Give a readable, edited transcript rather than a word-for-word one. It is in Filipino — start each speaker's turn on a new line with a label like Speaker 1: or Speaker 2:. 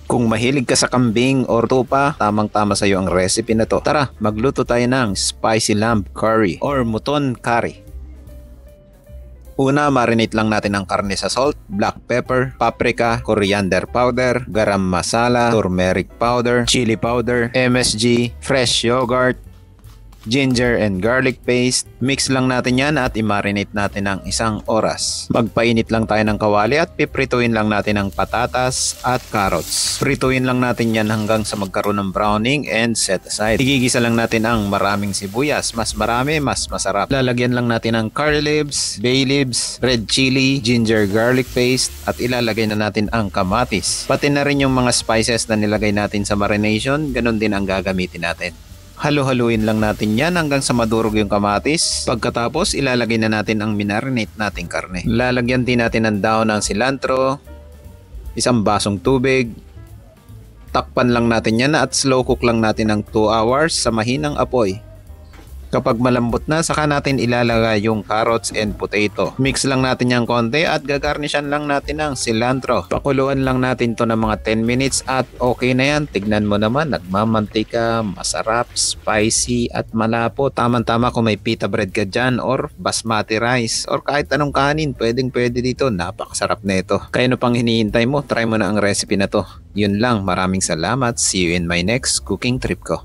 Speaker 1: Kung mahilig ka sa kambing or tupa, tamang-tama sa iyo ang recipe na to. Tara, magluto tayo ng spicy lamb curry or muton curry. Una, marinate lang natin ang karne sa salt, black pepper, paprika, coriander powder, garam masala, turmeric powder, chili powder, MSG, fresh yogurt, ginger and garlic paste. Mix lang natin yan at i-marinate natin ng 1 oras. Magpainit lang tayo ng kawali at piprituin lang natin ang patatas at carrots. Prituin lang natin yan hanggang sa magkaroon ng browning and set aside. Igigisa lang natin ang maraming sibuyas. Mas marami, mas masarap. Lalagyan lang natin ng curry leaves, bay leaves, red chili, ginger garlic paste at ilalagay na natin ang kamatis. Pati na rin yung mga spices na nilagay natin sa marination, ganun din ang gagamitin natin. Halo-haluin lang natin yan hanggang sa madurog yung kamatis. Pagkatapos, ilalagay na natin ang minarinate nating karne. Lalagyan din natin ng daon ng cilantro, 1 basong tubig. Takpan lang natin yan at slow cook lang natin ng 2 hours sa mahinang apoy. Kapag malambot na, saka natin ilalagay yung carrots and potato. Mix lang natin yung konti at gagarnishan lang natin ng cilantro. Pakuluan lang natin to ng mga 10 minutes at okay na yan. Tignan mo naman, nagmamantika, masarap, spicy at malapo. Tama-tama kung may pita bread ka dyan or basmati rice or kahit anong kanin, pwedeng-pwede dito. Napakasarap na ito. Kaya ano pang hinihintay mo? Try mo na ang recipe na to. Yun lang, maraming salamat. See you in my next cooking trip ko.